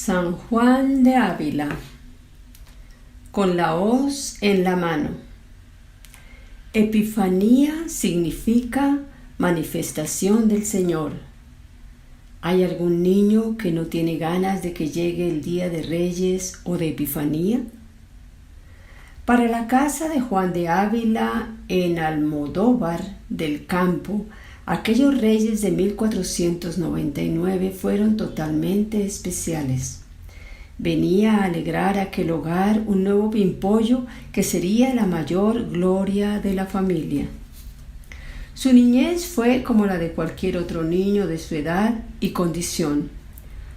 San Juan de Ávila, con la hoz en la mano. Epifanía significa manifestación del Señor. ¿Hay algún niño que no tiene ganas de que llegue el día de Reyes o de Epifanía? Para la casa de Juan de Ávila en Almodóvar del Campo, aquellos reyes de 1499 fueron totalmente especiales. Venía a alegrar aquel hogar un nuevo pimpollo que sería la mayor gloria de la familia. Su niñez fue como la de cualquier otro niño de su edad y condición.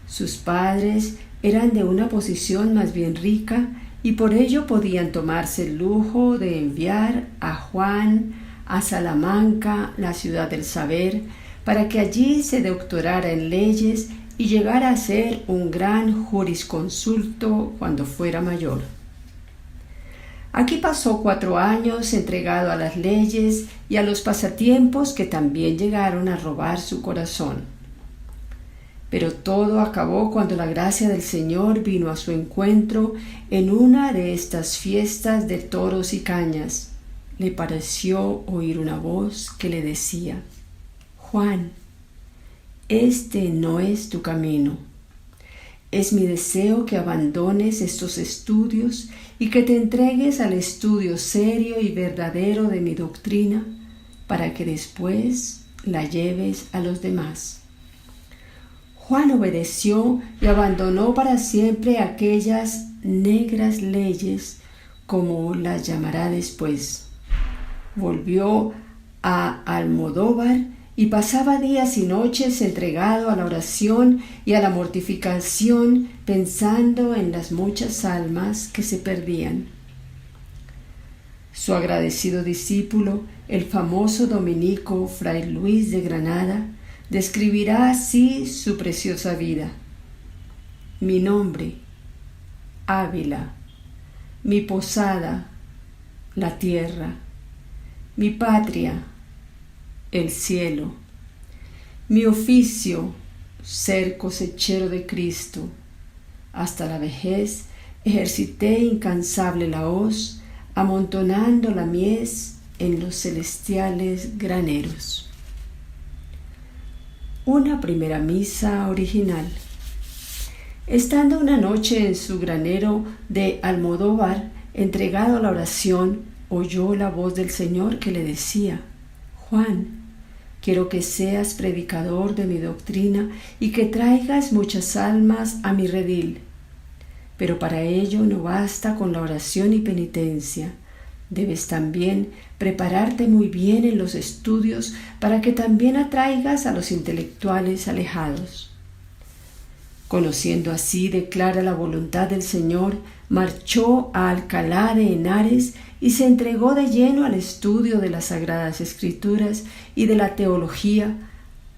Sus padres eran de una posición más bien rica y por ello podían tomarse el lujo de enviar a Juan a Salamanca, la ciudad del saber, para que allí se doctorara en leyes y llegara a ser un gran jurisconsulto cuando fuera mayor. Aquí pasó 4 años entregado a las leyes y a los pasatiempos que también llegaron a robar su corazón. Pero todo acabó cuando la gracia del Señor vino a su encuentro en una de estas fiestas de toros y cañas. Le pareció oír una voz que le decía: «Juan, este no es tu camino. Es mi deseo que abandones estos estudios y que te entregues al estudio serio y verdadero de mi doctrina para que después la lleves a los demás». Juan obedeció y abandonó para siempre aquellas negras leyes, como las llamará después. Volvió a Almodóvar y pasaba días y noches entregado a la oración y a la mortificación, pensando en las muchas almas que se perdían. Su agradecido discípulo, el famoso dominico Fray Luis de Granada, describirá así su preciosa vida. Mi nombre, Ávila; mi posada, la tierra; mi patria, el cielo; mi oficio, ser cosechero de Cristo. Hasta la vejez ejercité incansable la hoz, amontonando la mies en los celestiales graneros. Una primera misa original. Estando una noche en su granero de Almodóvar, entregado a la oración, oyó la voz del Señor que le decía: «Juan, quiero que seas predicador de mi doctrina y que traigas muchas almas a mi redil. Pero para ello no basta con la oración y penitencia. Debes también prepararte muy bien en los estudios para que también atraigas a los intelectuales alejados». Conociendo así de clara la voluntad del Señor, marchó a Alcalá de Henares y se entregó de lleno al estudio de las Sagradas Escrituras y de la teología,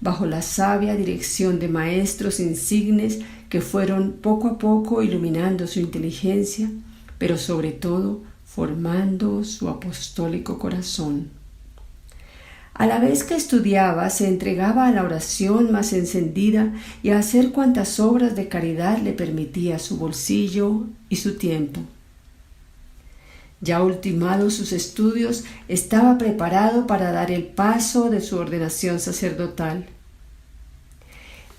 bajo la sabia dirección de maestros insignes que fueron poco a poco iluminando su inteligencia, pero sobre todo formando su apostólico corazón. A la vez que estudiaba, se entregaba a la oración más encendida y a hacer cuantas obras de caridad le permitía su bolsillo y su tiempo. Ya ultimados sus estudios, estaba preparado para dar el paso de su ordenación sacerdotal.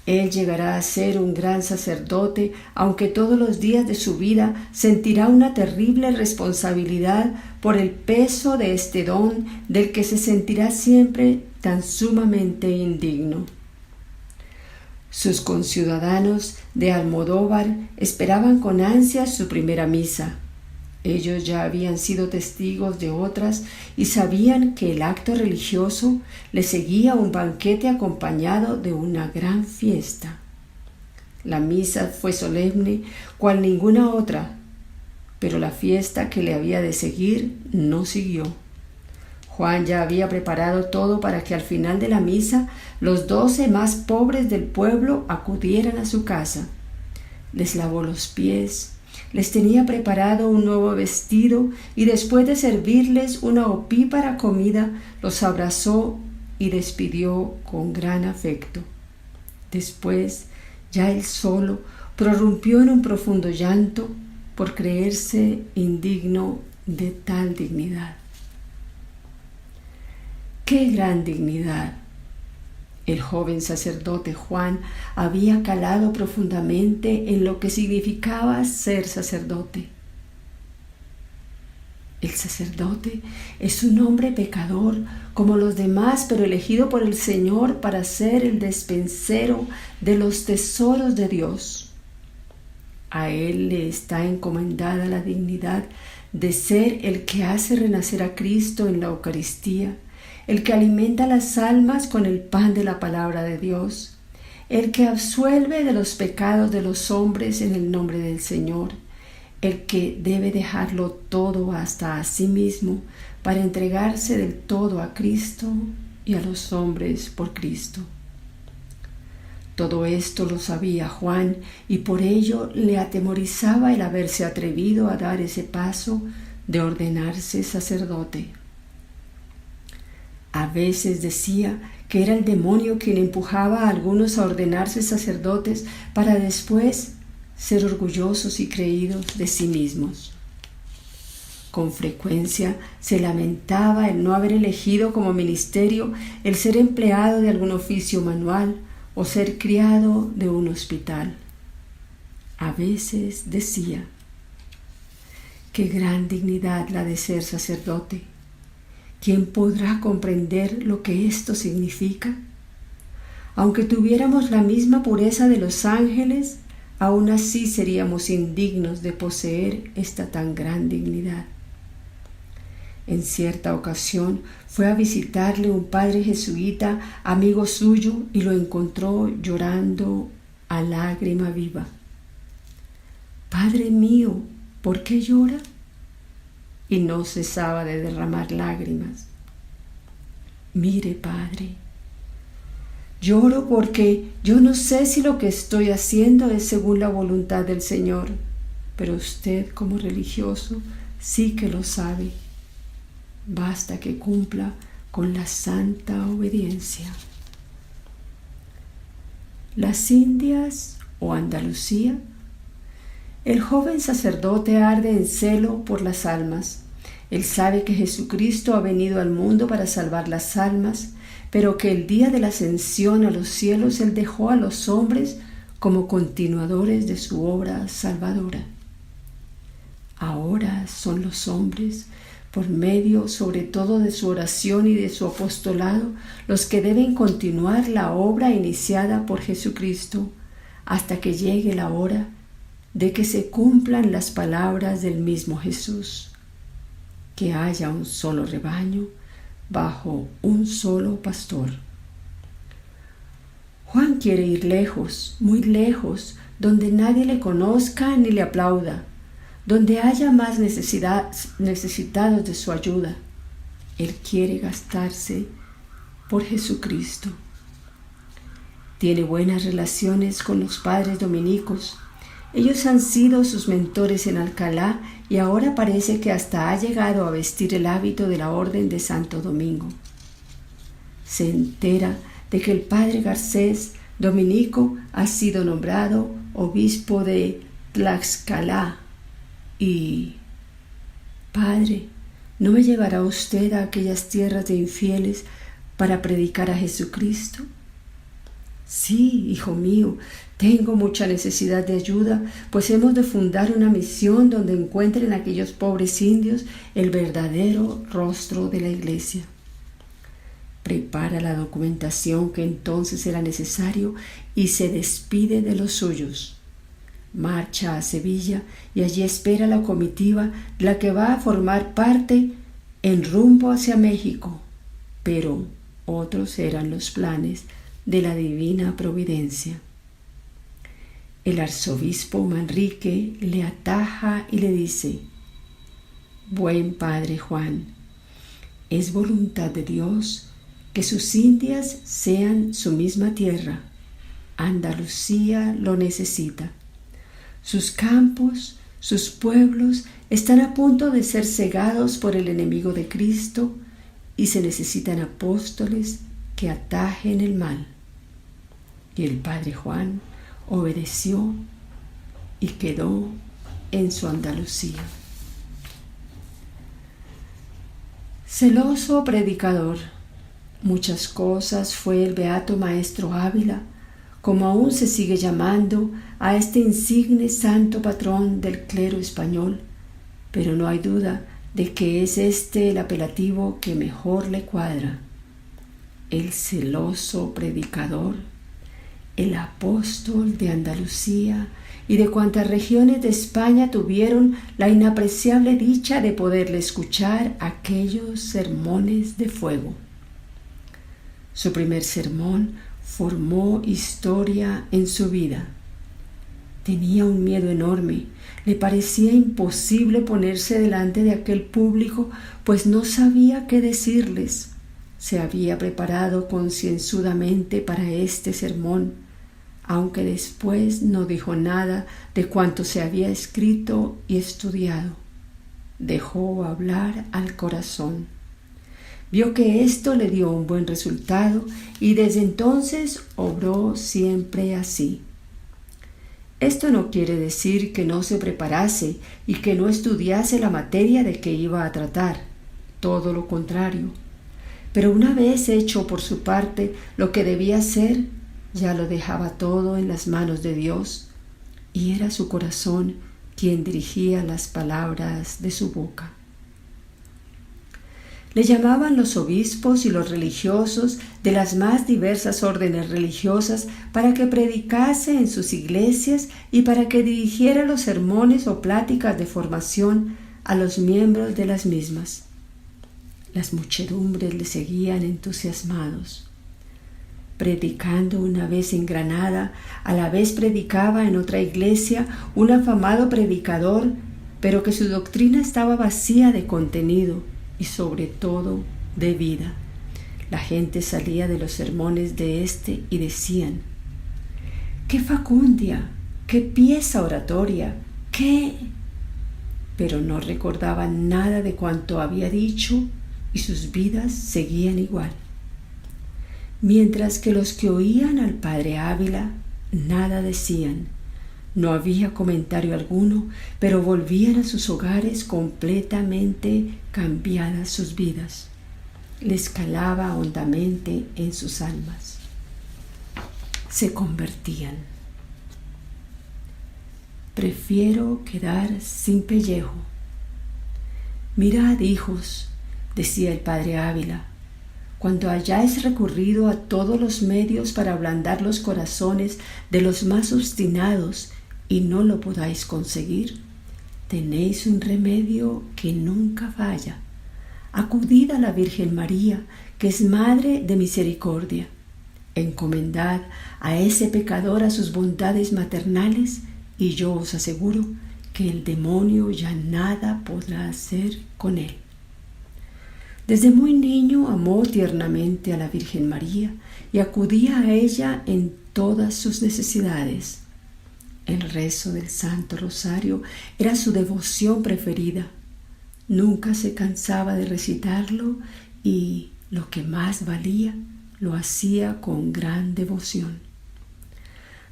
Él llegará a ser un gran sacerdote, aunque todos los días de su vida sentirá una terrible responsabilidad por el peso de este don del que se sentirá siempre tan sumamente indigno. Sus conciudadanos de Almodóvar esperaban con ansias su primera misa. Ellos ya habían sido testigos de otras y sabían que el acto religioso le seguía un banquete acompañado de una gran fiesta. La misa fue solemne cual ninguna otra, pero la fiesta que le había de seguir no siguió. Juan ya había preparado todo para que al final de la misa los 12 más pobres del pueblo acudieran a su casa. Les lavó los pies, les tenía preparado un nuevo vestido y después de servirles una opípara comida, los abrazó y despidió con gran afecto. Después, ya él solo, prorrumpió en un profundo llanto por creerse indigno de tal dignidad. ¡Qué gran dignidad! El joven sacerdote Juan había calado profundamente en lo que significaba ser sacerdote. El sacerdote es un hombre pecador como los demás, pero elegido por el Señor para ser el despensero de los tesoros de Dios. A él le está encomendada la dignidad de ser el que hace renacer a Cristo en la Eucaristía, el que alimenta las almas con el pan de la palabra de Dios, el que absuelve de los pecados de los hombres en el nombre del Señor, el que debe dejarlo todo hasta a sí mismo para entregarse del todo a Cristo y a los hombres por Cristo. Todo esto lo sabía Juan y por ello le atemorizaba el haberse atrevido a dar ese paso de ordenarse sacerdote. A veces decía que era el demonio quien empujaba a algunos a ordenarse sacerdotes para después ser orgullosos y creídos de sí mismos. Con frecuencia se lamentaba el no haber elegido como ministerio el ser empleado de algún oficio manual o ser criado de un hospital. A veces decía: qué gran dignidad la de ser sacerdote. ¿Quién podrá comprender lo que esto significa? Aunque tuviéramos la misma pureza de los ángeles, aún así seríamos indignos de poseer esta tan gran dignidad. En cierta ocasión fue a visitarle un padre jesuita, amigo suyo, y lo encontró llorando a lágrima viva. «Padre mío, ¿por qué llora?», y no cesaba de derramar lágrimas. «Mire, padre, lloro porque yo no sé si lo que estoy haciendo es según la voluntad del Señor, pero usted como religioso sí que lo sabe. Basta que cumpla con la santa obediencia». Las Indias o Andalucía. El joven sacerdote arde en celo por las almas. Él sabe que Jesucristo ha venido al mundo para salvar las almas, pero que el día de la ascensión a los cielos Él dejó a los hombres como continuadores de su obra salvadora. Ahora son los hombres, por medio sobre todo de su oración y de su apostolado, los que deben continuar la obra iniciada por Jesucristo hasta que llegue la hora de que se cumplan las palabras del mismo Jesús, que haya un solo rebaño bajo un solo pastor. Juan quiere ir lejos, muy lejos, donde nadie le conozca ni le aplauda, donde haya más necesitados de su ayuda. Él quiere gastarse por Jesucristo. Tiene buenas relaciones con los padres dominicos. Ellos han sido sus mentores en Alcalá y ahora parece que hasta ha llegado a vestir el hábito de la Orden de Santo Domingo. Se entera de que el padre Garcés, dominico, ha sido nombrado obispo de Tlaxcala y: «Padre, ¿no me llevará usted a aquellas tierras de infieles para predicar a Jesucristo?». «Sí, hijo mío, tengo mucha necesidad de ayuda, pues hemos de fundar una misión donde encuentren aquellos pobres indios el verdadero rostro de la iglesia». Prepara la documentación que entonces será necesario y se despide de los suyos. Marcha a Sevilla y allí espera la comitiva de la que va a formar parte en rumbo hacia México, pero otros eran los planes de la divina providencia. El arzobispo Manrique le ataja y le dice: «Buen padre Juan, es voluntad de Dios que sus Indias sean su misma tierra. Andalucía lo necesita. Sus campos, sus pueblos están a punto de ser cegados por el enemigo de Cristo y se necesitan apóstoles que atajen el mal». Y el padre Juan obedeció y quedó en su Andalucía. Celoso predicador, muchas cosas fue el beato maestro Ávila, como aún se sigue llamando a este insigne santo patrón del clero español, pero no hay duda de que es este el apelativo que mejor le cuadra. El celoso predicador, el apóstol de Andalucía y de cuantas regiones de España tuvieron la inapreciable dicha de poderle escuchar aquellos sermones de fuego. Su primer sermón formó historia en su vida. Tenía un miedo enorme, le parecía imposible ponerse delante de aquel público, pues no sabía qué decirles. Se había preparado concienzudamente para este sermón, aunque después no dijo nada de cuanto se había escrito y estudiado. Dejó hablar al corazón. Vio que esto le dio un buen resultado y desde entonces obró siempre así. Esto no quiere decir que no se preparase y que no estudiase la materia de que iba a tratar, todo lo contrario. Pero una vez hecho por su parte lo que debía hacer, ya lo dejaba todo en las manos de Dios, y era su corazón quien dirigía las palabras de su boca. Le llamaban los obispos y los religiosos de las más diversas órdenes religiosas para que predicase en sus iglesias y para que dirigiera los sermones o pláticas de formación a los miembros de las mismas. Las muchedumbres le seguían entusiasmados. Predicando una vez en Granada, a la vez predicaba en otra iglesia un afamado predicador, pero que su doctrina estaba vacía de contenido y sobre todo de vida. La gente salía de los sermones de éste y decían: ¡qué facundia! ¡Qué pieza oratoria! ¡Qué! Pero no recordaban nada de cuanto había dicho y sus vidas seguían igual. Mientras que los que oían al padre Ávila nada decían, no había comentario alguno, pero volvían a sus hogares completamente cambiadas sus vidas. Les calaba hondamente en sus almas. Se convertían. Prefiero quedar sin pellejo. Mirad, hijos, decía el padre Ávila, cuando hayáis recurrido a todos los medios para ablandar los corazones de los más obstinados y no lo podáis conseguir, tenéis un remedio que nunca falla. Acudid a la Virgen María, que es Madre de Misericordia. Encomendad a ese pecador a sus bondades maternales y yo os aseguro que el demonio ya nada podrá hacer con él. Desde muy niño amó tiernamente a la Virgen María y acudía a ella en todas sus necesidades. El rezo del Santo Rosario era su devoción preferida. Nunca se cansaba de recitarlo y, lo que más valía, lo hacía con gran devoción.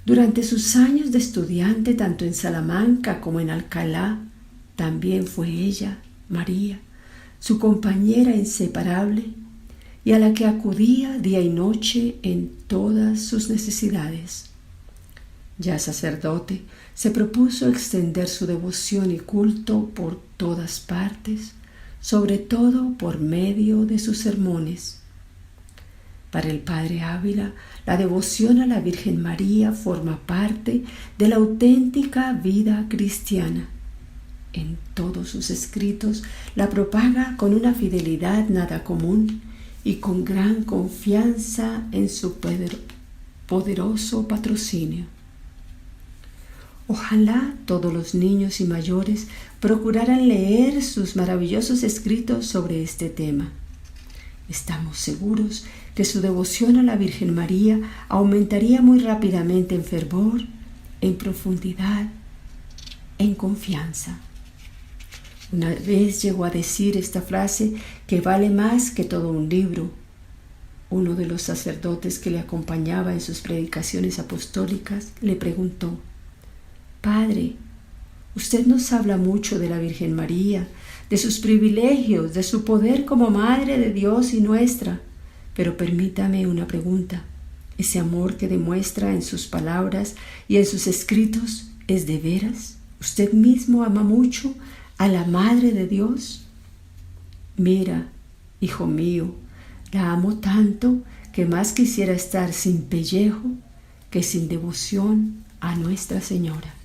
Durante sus años de estudiante, tanto en Salamanca como en Alcalá, también fue ella, María, su compañera inseparable y a la que acudía día y noche en todas sus necesidades. Ya sacerdote, se propuso extender su devoción y culto por todas partes, sobre todo por medio de sus sermones. Para el padre Ávila, la devoción a la Virgen María forma parte de la auténtica vida cristiana. En todos sus escritos la propaga con una fidelidad nada común y con gran confianza en su poderoso patrocinio. Ojalá todos los niños y mayores procuraran leer sus maravillosos escritos sobre este tema. Estamos seguros que su devoción a la Virgen María aumentaría muy rápidamente en fervor, en profundidad, en confianza. Una vez llegó a decir esta frase que vale más que todo un libro. Uno de los sacerdotes que le acompañaba en sus predicaciones apostólicas le preguntó: Padre, usted nos habla mucho de la Virgen María, de sus privilegios, de su poder como Madre de Dios y nuestra. Pero permítame una pregunta. ¿Ese amor que demuestra en sus palabras y en sus escritos es de veras? ¿Usted mismo ama mucho a la Madre de Dios? Mira, hijo mío, la amo tanto que más quisiera estar sin pellejo que sin devoción a Nuestra Señora.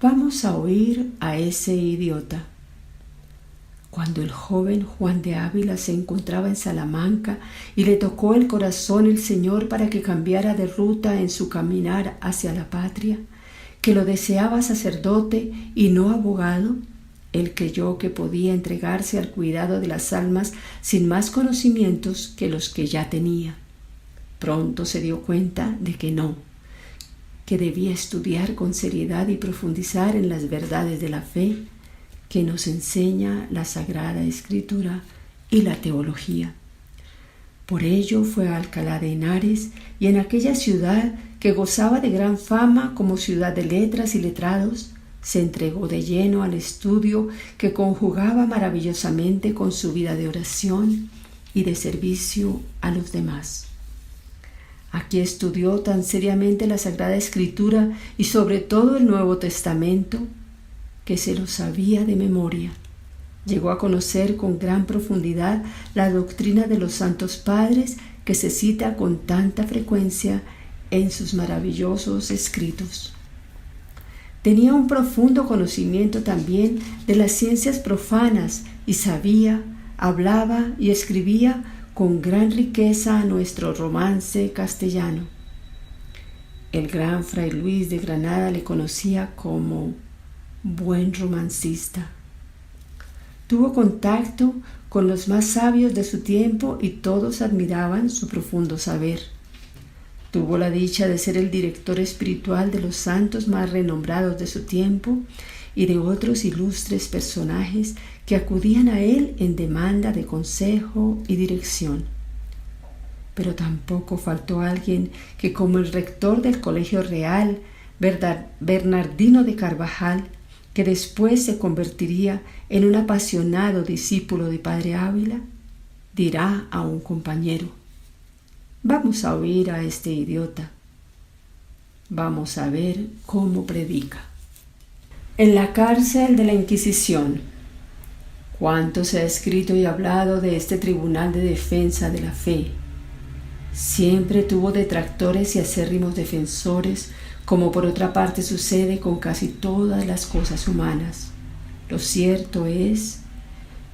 Vamos a oír a ese idiota. Cuando el joven Juan de Ávila se encontraba en Salamanca y le tocó el corazón el Señor para que cambiara de ruta en su caminar hacia la patria, que lo deseaba sacerdote y no abogado, él creyó que podía entregarse al cuidado de las almas sin más conocimientos que los que ya tenía. Pronto se dio cuenta de que no, que debía estudiar con seriedad y profundizar en las verdades de la fe que nos enseña la Sagrada Escritura y la teología. Por ello fue a Alcalá de Henares y en aquella ciudad que gozaba de gran fama como ciudad de letras y letrados, se entregó de lleno al estudio que conjugaba maravillosamente con su vida de oración y de servicio a los demás. Aquí estudió tan seriamente la Sagrada Escritura y sobre todo el Nuevo Testamento que se lo sabía de memoria. Llegó a conocer con gran profundidad la doctrina de los santos padres que se cita con tanta frecuencia en sus maravillosos escritos. Tenía un profundo conocimiento también de las ciencias profanas y sabía, hablaba y escribía con gran riqueza nuestro romance castellano. El gran Fray Luis de Granada le conocía como buen romancista. Tuvo contacto con los más sabios de su tiempo y todos admiraban su profundo saber. Tuvo la dicha de ser el director espiritual de los santos más renombrados de su tiempo y de otros ilustres personajes que acudían a él en demanda de consejo y dirección. Pero tampoco faltó alguien que, como el rector del Colegio Real, Bernardino de Carvajal, que después se convertiría en un apasionado discípulo de Padre Ávila, dirá a un compañero: vamos a oír a este idiota. Vamos a ver cómo predica. En la cárcel de la Inquisición. Cuánto se ha escrito y hablado de este tribunal de defensa de la fe. Siempre tuvo detractores y acérrimos defensores, como por otra parte sucede con casi todas las cosas humanas. Lo cierto es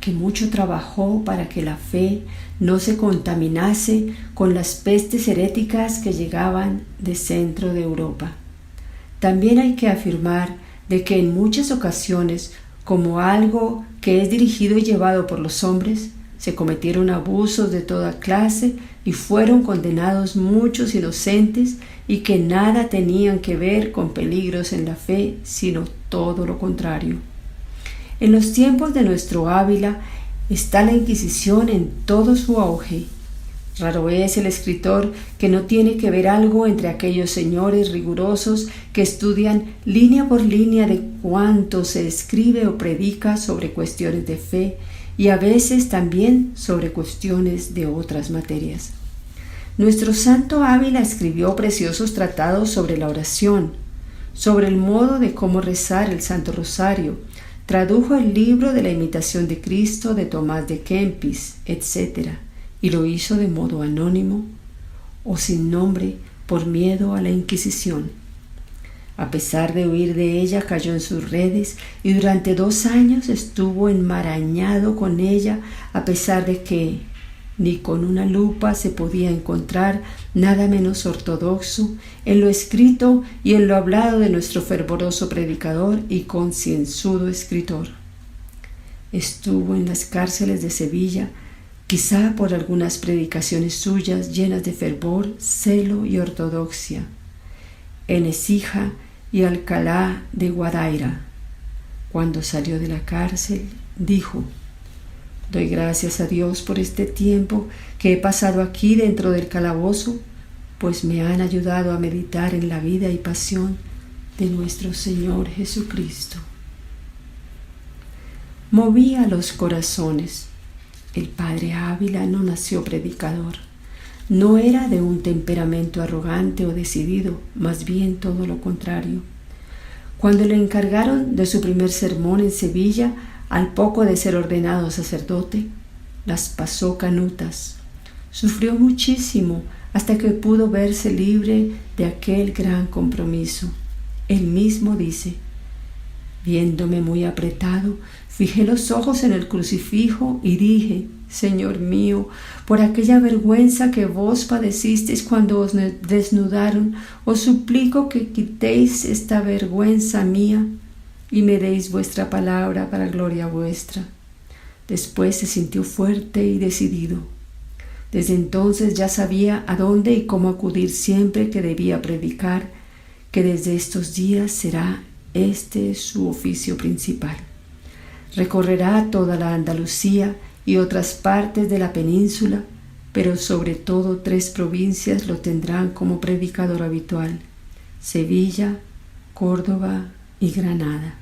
que mucho trabajó para que la fe no se contaminase con las pestes heréticas que llegaban de centro de Europa. También hay que afirmar de que en muchas ocasiones, como algo que es dirigido y llevado por los hombres, se cometieron abusos de toda clase y fueron condenados muchos inocentes y que nada tenían que ver con peligros en la fe, sino todo lo contrario. En los tiempos de nuestro Ávila está la Inquisición en todo su auge. Raro es el escritor que no tiene que ver algo entre aquellos señores rigurosos que estudian línea por línea de cuánto se escribe o predica sobre cuestiones de fe y a veces también sobre cuestiones de otras materias. Nuestro santo Ávila escribió preciosos tratados sobre la oración, sobre el modo de cómo rezar el Santo Rosario, tradujo el libro de la imitación de Cristo de Tomás de Kempis, etc., y lo hizo de modo anónimo o sin nombre por miedo a la Inquisición. A pesar de huir de ella, cayó en sus redes y durante 2 años estuvo enmarañado con ella, a pesar de que ni con una lupa se podía encontrar nada menos ortodoxo en lo escrito y en lo hablado de nuestro fervoroso predicador y concienzudo escritor. Estuvo en las cárceles de Sevilla, quizá por algunas predicaciones suyas llenas de fervor, celo y ortodoxia, en Écija y Alcalá de Guadaira. Cuando salió de la cárcel, dijo: doy gracias a Dios por este tiempo que he pasado aquí dentro del calabozo, pues me han ayudado a meditar en la vida y pasión de nuestro Señor Jesucristo. Movía los corazones. El padre Ávila no nació predicador. No era de un temperamento arrogante o decidido, más bien todo lo contrario. Cuando le encargaron de su primer sermón en Sevilla, al poco de ser ordenado sacerdote, las pasó canutas. Sufrió muchísimo hasta que pudo verse libre de aquel gran compromiso. Él mismo dice: viéndome muy apretado, fijé los ojos en el crucifijo y dije: Señor mío, por aquella vergüenza que vos padecisteis cuando os desnudaron, os suplico que quitéis esta vergüenza mía y me deis vuestra palabra para gloria vuestra. Después se sintió fuerte y decidido. Desde entonces ya sabía a dónde y cómo acudir siempre que debía predicar, que desde estos días será este su oficio principal. Recorrerá toda la Andalucía y otras partes de la península, pero sobre todo 3 provincias lo tendrán como predicador habitual: Sevilla, Córdoba y Granada.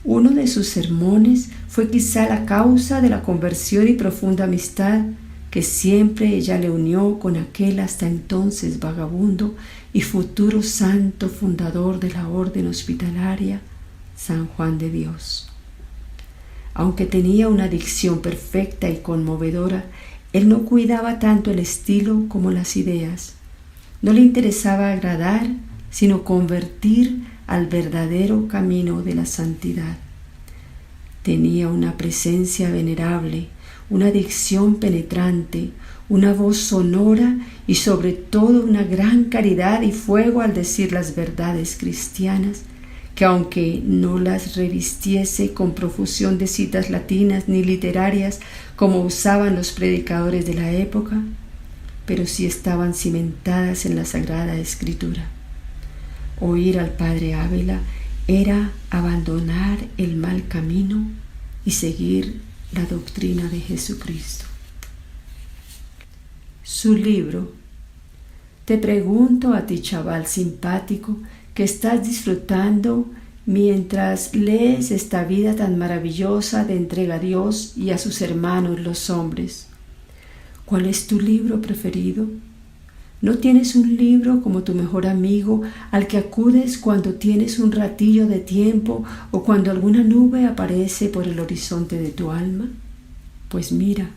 Uno de sus sermones fue quizá la causa de la conversión y profunda amistad que siempre ella le unió con aquel hasta entonces vagabundo y futuro santo fundador de la orden hospitalaria, San Juan de Dios. Aunque tenía una dicción perfecta y conmovedora, él no cuidaba tanto el estilo como las ideas. No le interesaba agradar, sino convertir al verdadero camino de la santidad. Tenía una presencia venerable, una dicción penetrante, una voz sonora y sobre todo una gran caridad y fuego al decir las verdades cristianas, que aunque no las revistiese con profusión de citas latinas ni literarias como usaban los predicadores de la época, pero sí estaban cimentadas en la Sagrada Escritura. Oír al padre Ávila era abandonar el mal camino y seguir la doctrina de Jesucristo. Su libro. Te pregunto a ti, chaval simpático, que estás disfrutando mientras lees esta vida tan maravillosa de entrega a Dios y a sus hermanos los hombres. ¿Cuál es tu libro preferido? ¿No tienes un libro como tu mejor amigo al que acudes cuando tienes un ratillo de tiempo o cuando alguna nube aparece por el horizonte de tu alma? Pues mira,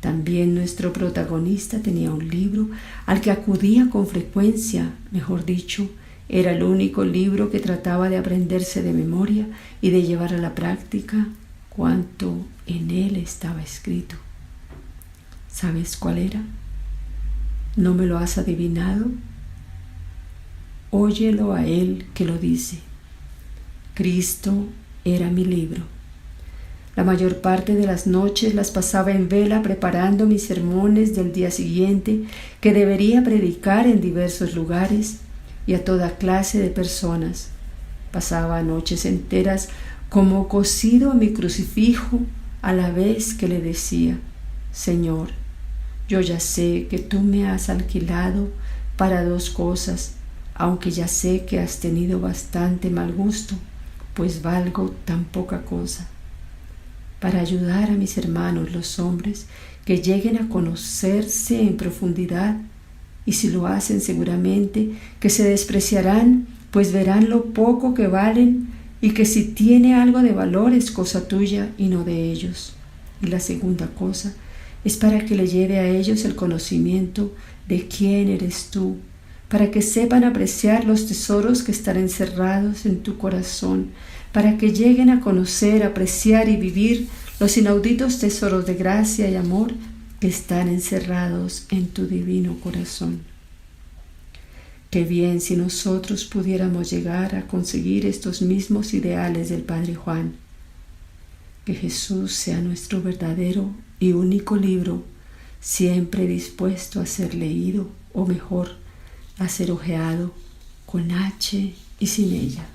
también nuestro protagonista tenía un libro al que acudía con frecuencia, mejor dicho, era el único libro que trataba de aprenderse de memoria y de llevar a la práctica cuanto en él estaba escrito. ¿Sabes cuál era? ¿No me lo has adivinado? Óyelo a él que lo dice. Cristo era mi libro. La mayor parte de las noches las pasaba en vela preparando mis sermones del día siguiente que debería predicar en diversos lugares y a toda clase de personas. Pasaba noches enteras como cosido a mi crucifijo a la vez que le decía: Señor, yo ya sé que tú me has alquilado para 2 cosas, aunque ya sé que has tenido bastante mal gusto, pues valgo tan poca cosa. Para ayudar a mis hermanos los hombres que lleguen a conocerse en profundidad, y si lo hacen seguramente que se despreciarán, pues verán lo poco que valen y que si tiene algo de valor es cosa tuya y no de ellos. Y la segunda cosa es para que le lleve a ellos el conocimiento de quién eres tú, para que sepan apreciar los tesoros que están encerrados en tu corazón, para que lleguen a conocer, apreciar y vivir los inauditos tesoros de gracia y amor que están encerrados en tu divino corazón. Qué bien si nosotros pudiéramos llegar a conseguir estos mismos ideales del Padre Juan. Que Jesús sea nuestro verdadero y único libro, siempre dispuesto a ser leído, o mejor, a ser hojeado con H y sin ella.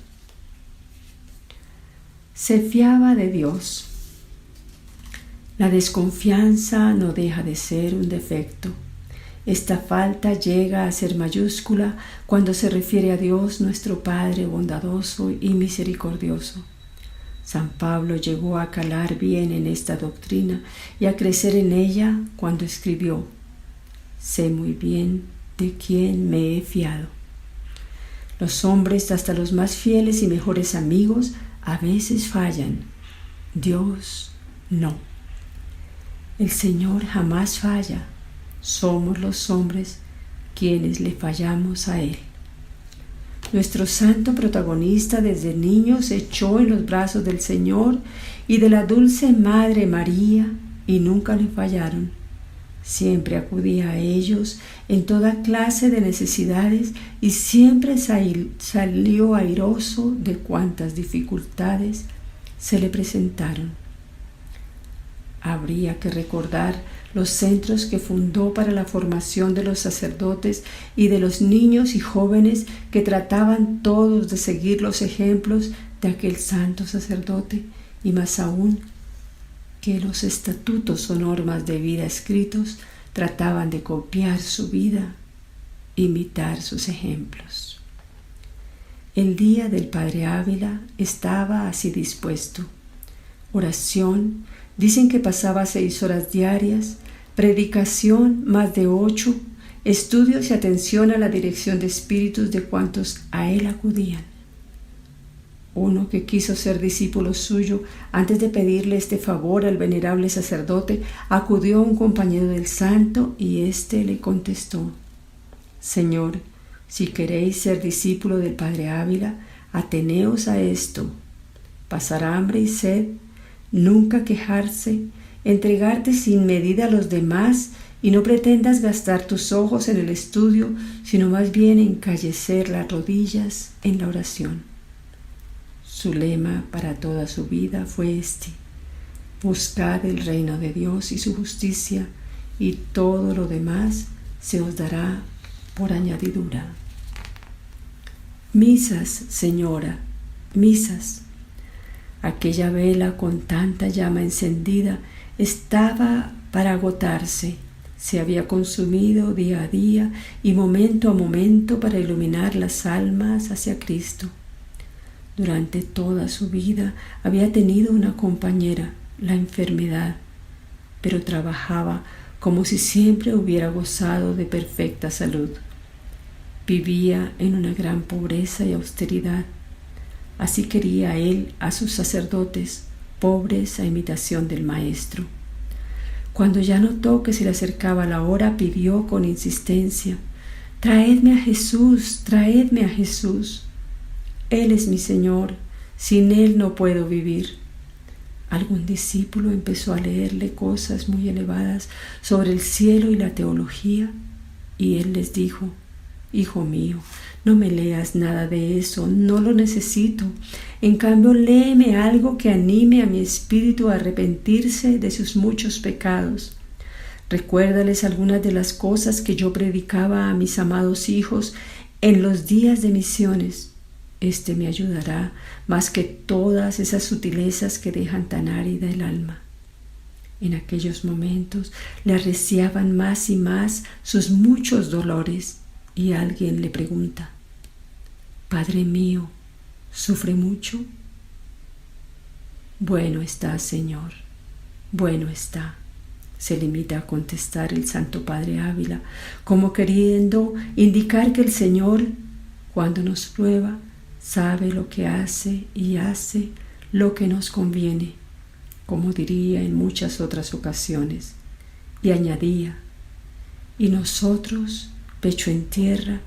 Se fiaba de Dios. La desconfianza no deja de ser un defecto. Esta falta llega a ser mayúscula cuando se refiere a Dios nuestro Padre bondadoso y misericordioso. San Pablo llegó a calar bien en esta doctrina y a crecer en ella cuando escribió: «Sé muy bien de quién me he fiado». Los hombres, hasta los más fieles y mejores amigos, a veces fallan. Dios no. El Señor jamás falla. Somos los hombres quienes le fallamos a Él. Nuestro santo protagonista desde niño se echó en los brazos del Señor y de la dulce Madre María y nunca le fallaron. Siempre acudía a ellos en toda clase de necesidades y siempre salió airoso de cuantas dificultades se le presentaron. Habría que recordar los centros que fundó para la formación de los sacerdotes y de los niños y jóvenes que trataban todos de seguir los ejemplos de aquel santo sacerdote, y más aún que los estatutos o normas de vida escritos trataban de copiar su vida, imitar sus ejemplos. El día del Padre Ávila estaba así dispuesto. Oración, dicen que pasaba 6 horas diarias, predicación más de 8, estudios y atención a la dirección de espíritus de cuantos a él acudían. Uno que quiso ser discípulo suyo, antes de pedirle este favor al venerable sacerdote, acudió a un compañero del santo y éste le contestó: «Señor, si queréis ser discípulo del Padre Ávila, ateneos a esto: pasar hambre y sed, nunca quejarse, entregarte sin medida a los demás y no pretendas gastar tus ojos en el estudio, sino más bien encallecer las rodillas en la oración». Su lema para toda su vida fue este: buscad el reino de Dios y su justicia, y todo lo demás se os dará por añadidura. Misas, señora, misas. Aquella vela con tanta llama encendida estaba para agotarse. Se había consumido día a día y momento a momento para iluminar las almas hacia Cristo. Durante toda su vida había tenido una compañera, la enfermedad, pero trabajaba como si siempre hubiera gozado de perfecta salud. Vivía en una gran pobreza y austeridad. Así quería él a sus sacerdotes, pobres a imitación del Maestro. Cuando ya notó que se le acercaba la hora, pidió con insistencia: «Traedme a Jesús, traedme a Jesús. Él es mi Señor, sin Él no puedo vivir». Algún discípulo empezó a leerle cosas muy elevadas sobre el cielo y la teología, y él les dijo: «Hijo mío, no me leas nada de eso, no lo necesito. En cambio, léeme algo que anime a mi espíritu a arrepentirse de sus muchos pecados. Recuérdales algunas de las cosas que yo predicaba a mis amados hijos en los días de misiones. Este me ayudará más que todas esas sutilezas que dejan tan árida el alma». En aquellos momentos le arreciaban más y más sus muchos dolores, y alguien le pregunta: «Padre mío, ¿sufre mucho?». «Bueno está, Señor, bueno está», se limita a contestar el Santo Padre Ávila, como queriendo indicar que el Señor, cuando nos prueba, sabe lo que hace y hace lo que nos conviene, como diría en muchas otras ocasiones, y añadía: «Y nosotros, pecho en tierra,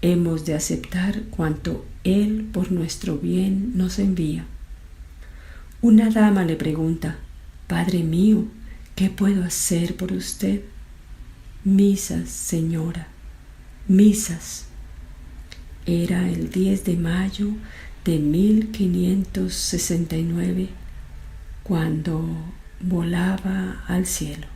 hemos de aceptar cuanto Él por nuestro bien nos envía». Una dama le pregunta: «Padre mío, ¿qué puedo hacer por usted?». «Misas, señora, misas». Era el 10 de mayo de 1569 cuando volaba al cielo.